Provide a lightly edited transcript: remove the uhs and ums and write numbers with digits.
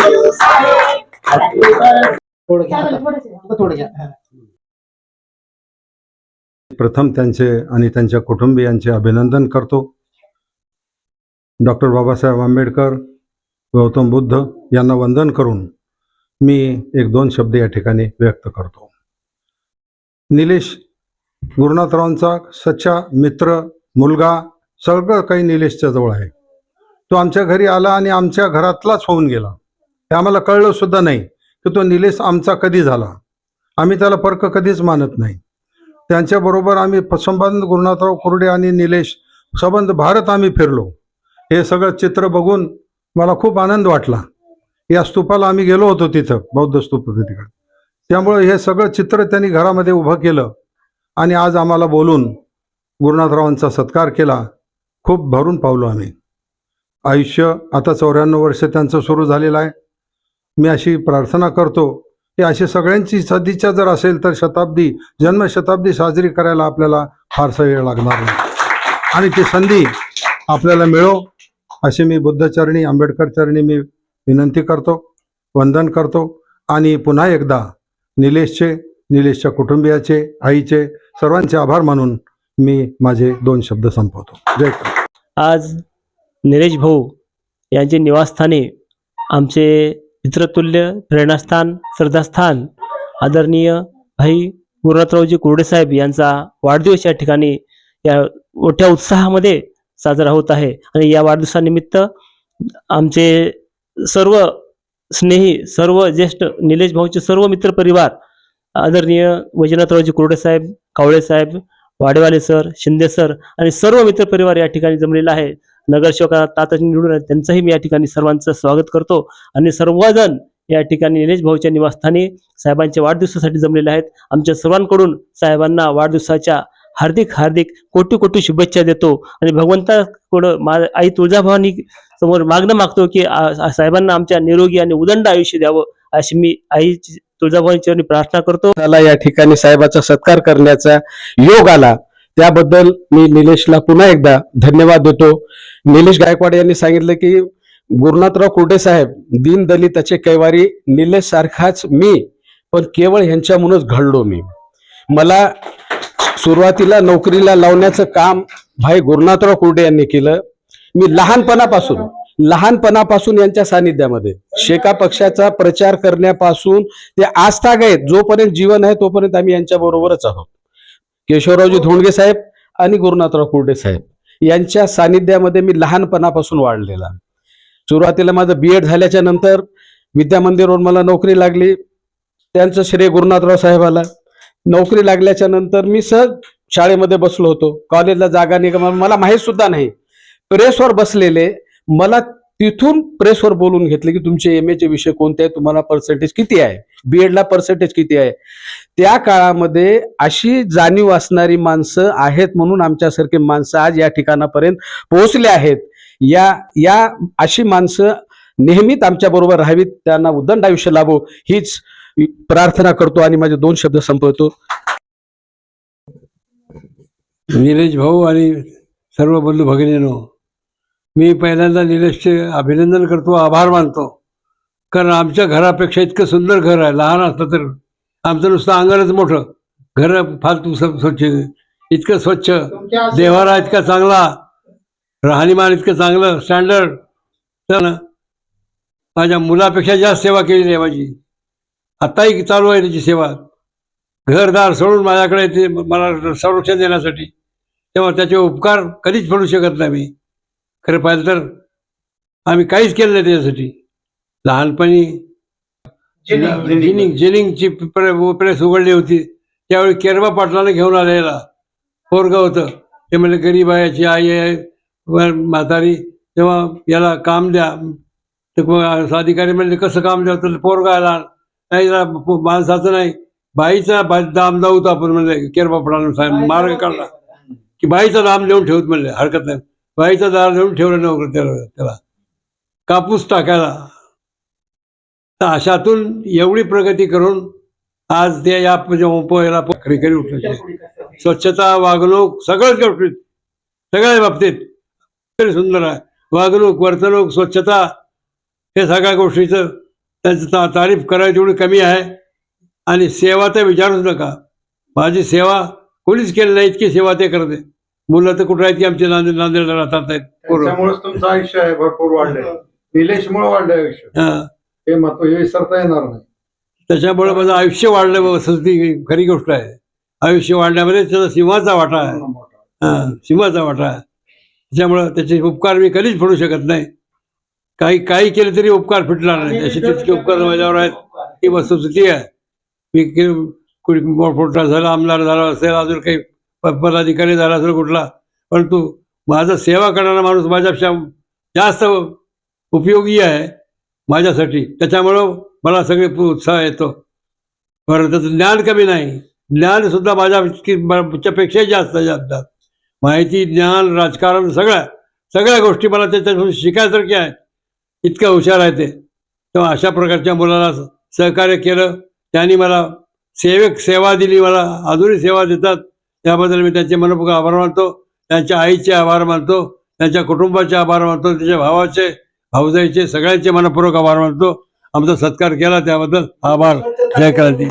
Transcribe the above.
you say happy birthday. थोडं घ्या. प्रथम त्यांचे आणि त्यांच्या कुटुंबियांचे अभिनंदन करतो. डॉक्टर बाबासाहेब आंबेडकर, गौतम बुद्ध यांना वंदन करून मी एक दोन शब्द या ठिकाणी व्यक्त करतो. निलेश गुरुनाथरावांचा सच्चा मित्र, मुलगा, सगळं काही निलेशच्या जवळ आहे. तो आमच्या घरी आला आणि आमच्या घरातलाच होऊन गेला. ते आम्हाला कळलं सुद्धा नाही की तो निलेश आमचा कधी झाला. आम्ही त्याला फरक कधीच मानत नाही. त्यांच्याबरोबर आम्ही संबंध गुरुनाथराव कुर्डे आणि निलेश संबंध भारत आम्ही फिरलो. हे सगळं चित्र बघून मला खूप आनंद वाटला. या स्तूपाला आम्ही गेलो होतो, तिथं बौद्ध स्तूप होते तिकडे. त्यामुळे हे सगळं चित्र त्यांनी घरामध्ये उभं केलं आणि आज आम्हाला बोलून गुरुनाथरावांचा सत्कार केला. खूप भरून पावलो आम्ही. आयुष्य आता 94 वर्ष त्यांचं सुरू झालेलं आहे. मी अशी प्रार्थना करतो की अशी सगळ्यांची सदिच्छा जर असेल तर जन्मशताब्दी साजरी करायला आपल्याला फारसा वेळ लागणार नाही आणि ती संधी आपल्याला मिळो अशी मी बुद्धचरणी, आंबेडकर चरणी मी विनंती करतो, वंदन करतो. आणि पुन्हा एकदा निलेशच्या कुटुंबियाचे, आईचे, सर्वांचे आभार मानून मी माझे 2 शब्द संपवतो. जय हिंद. आज निलेश भाऊ यांचे निवासस्थानी आमचे मित्रतुल्य, प्रेरणास्थान, श्रद्धास्थान आदरणीय भाई गुरुनाथरावजी कुर्डे साहेब यांचा वाढदिवस या ठिकाणी या मोठ्या उत्साहामध्ये साजरा होत आहे. आणि या वाढदिवसानिमित्त आमचे सर्व स्नेही, सर्व ज्येष्ठ निलेश भाऊचे सर्व मित्रपरिवार, आदरणीय वैजनाथरावजी कुर्डे साहेब, कावळे साहेब, वाडेवाले सर, शिंदे सर आणि सर्व मित्रपरिवार या ठिकाणी जमलेला आहे. नगरसेवक तातडीने निवडून त्यांचंही मी या ठिकाणी सर्वांचं स्वागत करतो. आणि सर्वजण या ठिकाणी निलेश भाऊच्या निवासस्थानी साहेबांच्या वाढदिवसासाठी जमलेले आहेत. आमच्या सर्वांकडून साहेबांना वाढदिवसाच्या हार्दिक कोटी कोटी शुभेच्छा देतो. आणि भगवंताकडं आई तुळजाभवानी समोर मागणं मागतो की साहेबांना आमच्या निरोगी आणि उदंड आयुष्य द्यावं अशी मी आई तुळजाभवानीची प्रार्थना करतो. त्याला या ठिकाणी साहेबाचा सत्कार करण्याचा योग आला, त्याबद्दल मी निलेशला पुन्हा एकदा धन्यवाद देतो. निलेश गायकवाड यांनी सांगितलं की गुरुनाथराव कुर्डे साहेब दीनदलिताचे कैवारी, निलेश सारखाच मी, पण केवळ ह्यांच्यामुळेच घडलो मी. मला सुरुवातीला नोकरीला लावण्याचं काम भाई गुरुनाथराव कुर्डे यांनी केलं. मी लहानपणापासून यांच्या सानिध्यामध्ये शेका पक्षाचा प्रचार करण्यापासून ते आजतागायत जोपर्यंत जीवन आहे तोपर्यंत आम्ही यांच्या बरोबरच आहोत. केशवरावजी धोंडगे साहेब आणि गुरुनाथराव कुर्डे साहेब यांच्या सानिध्यामध्ये मी लहानपणापासून वाढलेला. सुरुवातीला माझं BEd झाल्याच्या नंतर विद्यामंदिरवर मला नोकरी लागली, त्यांचं श्रेय गुरुनाथराव साहेबाला. नोकरी लागल्याच्या नंतर मी सहज शाळेमध्ये बसलो होतो, कॉलेजला जागा निघा मला माहीत सुद्धा नाही. प्रेसवर बसलेले मला तिथून प्रेसवर बोलून घेतले की तुमचे MA चे विषय कोणते आहे, तुम्हाला पर्सेंटेज किती आहे, BEd ला पर्सेंटेज किती आहे. त्या काळामध्ये अशी जाणीव असणारी माणसं आहेत म्हणून आमच्यासारखे माणसं आज या ठिकाणापर्यंत पोहोचले आहेत. या अशी माणसं नेहमीच आमच्या बरोबर राहावीत, त्यांना उदंड आयुष्य लाभो हीच प्रार्थना करतो आणि माझे 2 शब्द संपवतो. निलेश भाऊ आणि सर्व बंधू भगिनींनो, मी पहिल्यांदा निलेशचे अभिनंदन करतो, आभार मानतो. कारण आमच्या घरापेक्षा इतकं सुंदर घर आहे. लहान असलं तर आमचं नुसतं अंगणच मोठं, घर फालतू स्वच्छ, इतकं स्वच्छ, देवारा इतका चांगला, राहणीमान इतकं चांगलं, स्टँडर्ड. तर माझ्या मुलापेक्षा जास्त सेवा केली आहे माझी. आत्ताही चालू आहे त्याची सेवा. घरदार सोडून माझ्याकडे ते मला संरक्षण देण्यासाठी. तेव्हा त्याचे उपकार कधीच फेडू शकत नाही मी. खरं पाहिलं तर आम्ही काहीच केलं नाही त्याच्यासाठी. लहानपणी जेनिंगची प्रेस उघडली होती त्यावेळी केरबा पाटलाने घेऊन आलेला पोरगं होतं. ते म्हणजे गरीब आहे, याची आई आहे म्हातारी, तेव्हा याला काम द्या. तर अधिकारी म्हणजे कसं काम द्यावं, तर पोरगा आला नाही, माणसाचं नाही बाईचा दाम जाऊत आपण म्हणले. केरबा पाटलाने मार्ग काढला की बाईचा दाम देऊन ठेवत म्हणले, हरकत नाही. बाईचा दार देऊन ठेवलं नव्हतं त्याला कापूस टाकायला. तर अशातून एवढी प्रगती करून आज ते या याला करी उठले. स्वच्छता, वागणूक, सगळ्याच गोष्टीत, सगळ्या बाबतीत सुंदर आहे. वागणूक, वर्तणूक, स्वच्छता हे सगळ्या गोष्टीचं त्यांचं तारीफ करायची एवढी कमी आहे. आणि सेवा तर विचारूच नका. माझी सेवा कोणीच केली नाही इतकी सेवा ते करते. मुलं तर कुठं आहेत की आमचे नांदेडला राहतात आहेत पोरं. त्यामुळेच तुमचं आयुष्य आहे भरपूर वाढलंय. निलेशमुळे वाढलंय आयुष्य. हा. हे महत्व हे विसरता येणार नाही. त्याच्यामुळे माझं आयुष्य वाढलं बाबा. ती खरी गोष्ट आहे. आयुष्य वाढण्यामध्ये त्याचा सिंहाचा वाटा आहे. हा, सिंहाचा वाटा आहे. त्याच्यामुळं त्याचे उपकार मी कधीच फेडू शकत नाही. काही केले तरी उपकार फिटणार नाही. असे तितके उपकार माझ्यावर आहेत ही वस्तुस्थिती आहे. मी कुणी मोठा झाला, आमदार झाला असेल, अजून काही पदाधिकारी झाला असेल कुठला, परंतु माझा सेवा करणारा माणूस माझ्यापेक्षा जास्त उपयोगी आहे माझ्यासाठी. त्याच्यामुळं मला सगळे उत्साह येतो. बरं, त्याचं ज्ञान कमी नाही. ज्ञान सुद्धा माझ्यापेक्षाही जास्त माहिती, ज्ञान, राजकारण, सगळ्या गोष्टी मला त्याच्यापासून शिकायसारख्या आहेत. इतकं हुशार आहे ते. तेव्हा अशा प्रकारच्या मुलाला सहकार्य केलं, त्यांनी मला सेवा दिली, मला अजूनही सेवा देतात. त्याबद्दल मी त्यांचे मनपूर्वक आभार मानतो. त्यांच्या आईचे आभार मानतो, त्यांच्या कुटुंबाचे आभार मानतो, त्याच्या भावाचे, भाऊजाईचे, सगळ्यांचे मनपूर्वक आभार मानतो. आमचा सत्कार केला त्याबद्दल आभार. जय क्रांती.